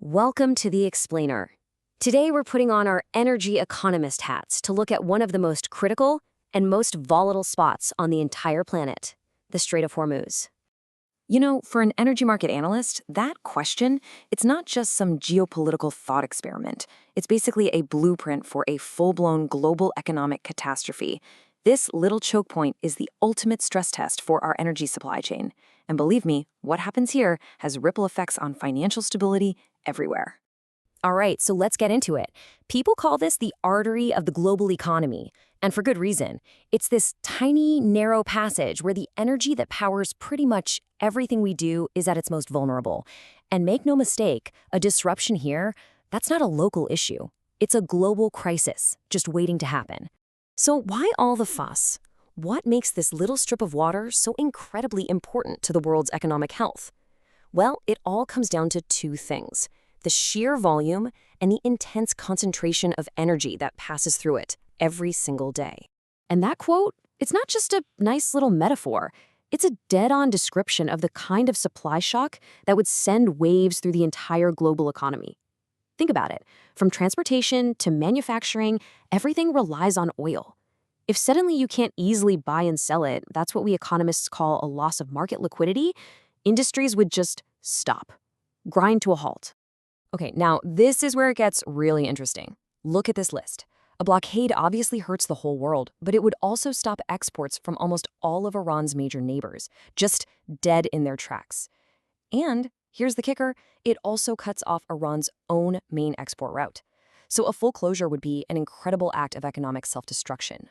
Welcome to The Explainer. Today we're putting on our energy economist hats to look at one of the most critical and most volatile spots on the entire planet, the Strait of Hormuz. You know, for an energy market analyst, that question, it's not just some geopolitical thought experiment. It's basically a blueprint for a full-blown global economic catastrophe. This little choke point is the ultimate stress test for our energy supply chain. And believe me, what happens here has ripple effects on financial stability everywhere. All right, so let's get into it. People call this the artery of the global economy, and for good reason. It's this tiny, narrow passage where the energy that powers pretty much everything we do is at its most vulnerable. And make no mistake, a disruption here, that's not a local issue. It's a global crisis, just waiting to happen. So why all the fuss? What makes this little strip of water so incredibly important to the world's economic health? Well, it all comes down to two things: the sheer volume and the intense concentration of energy that passes through it every single day. And that quote, it's not just a nice little metaphor. It's a dead-on description of the kind of supply shock that would send waves through the entire global economy. Think about it. From transportation to manufacturing, everything relies on oil. If suddenly you can't easily buy and sell it, that's what we economists call a loss of market liquidity, industries would just stop, grind to a halt. Okay, now this is where it gets really interesting. Look at this list. A blockade obviously hurts the whole world, but it would also stop exports from almost all of Iran's major neighbors, just dead in their tracks. And here's the kicker, it also cuts off Iran's own main export route. So a full closure would be an incredible act of economic self-destruction.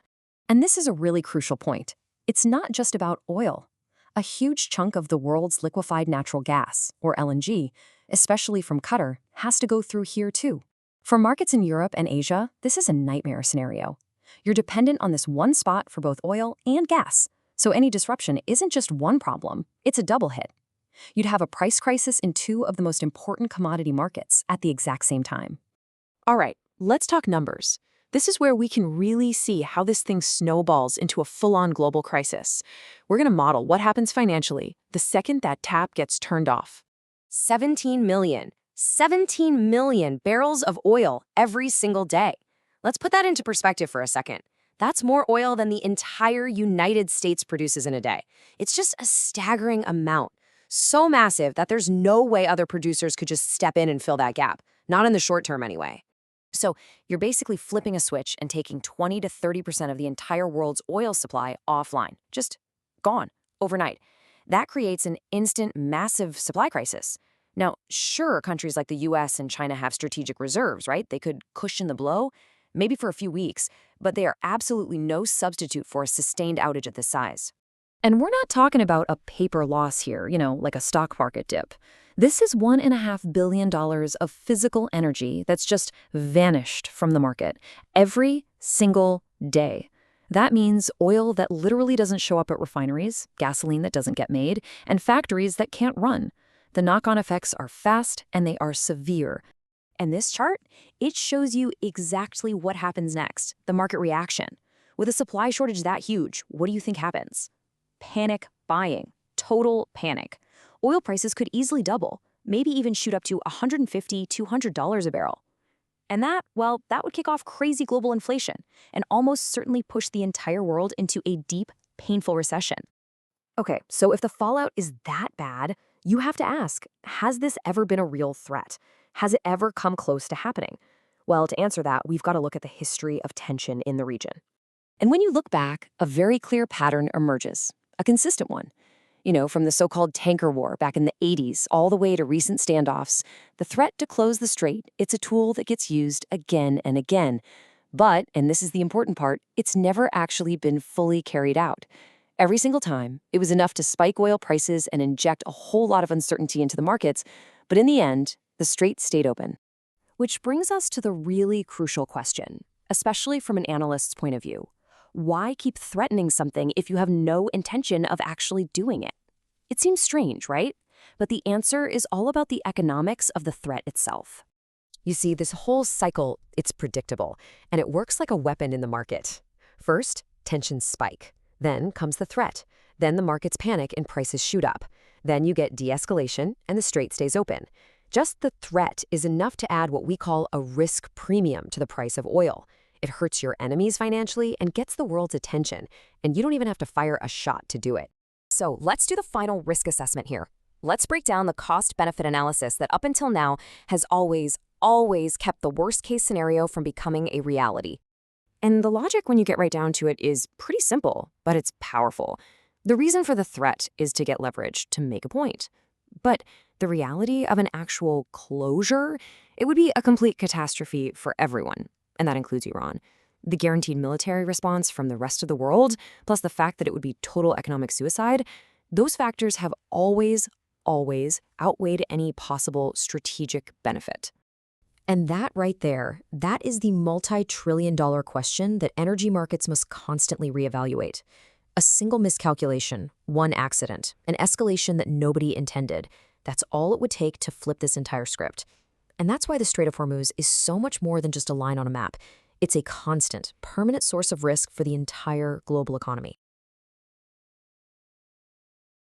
And this is a really crucial point. It's not just about oil. A huge chunk of the world's liquefied natural gas, or LNG, especially from Qatar, has to go through here too. For markets in Europe and Asia, this is a nightmare scenario. You're dependent on this one spot for both oil and gas. So any disruption isn't just one problem, it's a double hit. You'd have a price crisis in two of the most important commodity markets at the exact same time. All right, let's talk numbers. This is where we can really see how this thing snowballs into a full-on global crisis. We're going to model what happens financially the second that tap gets turned off. 17 million barrels of oil every single day. Let's put that into perspective for a second. That's more oil than the entire United States produces in a day. It's just a staggering amount. So massive that there's no way other producers could just step in and fill that gap. Not in the short term anyway. So you're basically flipping a switch and taking 20 to 30% of the entire world's oil supply offline. Just gone overnight. That creates an instant, massive supply crisis. Now, sure, countries like the US and China have strategic reserves, right? They could cushion the blow, maybe for a few weeks, but they are absolutely no substitute for a sustained outage of this size. And we're not talking about a paper loss here, like a stock market dip. This is $1.5 billion of physical energy that's just vanished from the market every single day. That means oil that literally doesn't show up at refineries, gasoline that doesn't get made, and factories that can't run. The knock-on effects are fast and they are severe. And this chart, it shows you exactly what happens next, the market reaction. With a supply shortage that huge, what do you think happens? Panic buying, total panic. Oil prices could easily double, maybe even shoot up to $150, $200 a barrel. And that would kick off crazy global inflation and almost certainly push the entire world into a deep, painful recession. Okay, so if the fallout is that bad, you have to ask, has this ever been a real threat? Has it ever come close to happening? Well, to answer that, we've got to look at the history of tension in the region. And when you look back, a very clear pattern emerges, a consistent one. From the so-called tanker war back in the 80s all the way to recent standoffs, the threat to close the strait, it's a tool that gets used again and again. But, and this is the important part, it's never actually been fully carried out. Every single time, it was enough to spike oil prices and inject a whole lot of uncertainty into the markets, but in the end, the strait stayed open. Which brings us to the really crucial question, especially from an analyst's point of view. Why keep threatening something if you have no intention of actually doing it? It seems strange, right? But the answer is all about the economics of the threat itself. You see, this whole cycle, it's predictable, and it works like a weapon in the market. First, tensions spike. Then comes the threat. Then the markets panic and prices shoot up. Then you get de-escalation and the strait stays open. Just the threat is enough to add what we call a risk premium to the price of oil. It hurts your enemies financially and gets the world's attention, and you don't even have to fire a shot to do it. So let's do the final risk assessment here. Let's break down the cost-benefit analysis that up until now has always kept the worst-case scenario from becoming a reality. And the logic, when you get right down to it, is pretty simple, but it's powerful. The reason for the threat is to get leverage, to make a point. But the reality of an actual closure, it would be a complete catastrophe for everyone, and that includes Iran. The guaranteed military response from the rest of the world, plus the fact that it would be total economic suicide, those factors have always outweighed any possible strategic benefit. And that right there, that is the multi-trillion-dollar question that energy markets must constantly reevaluate. A single miscalculation, one accident, an escalation that nobody intended, that's all it would take to flip this entire script. And that's why the Strait of Hormuz is so much more than just a line on a map. It's a constant, permanent source of risk for the entire global economy.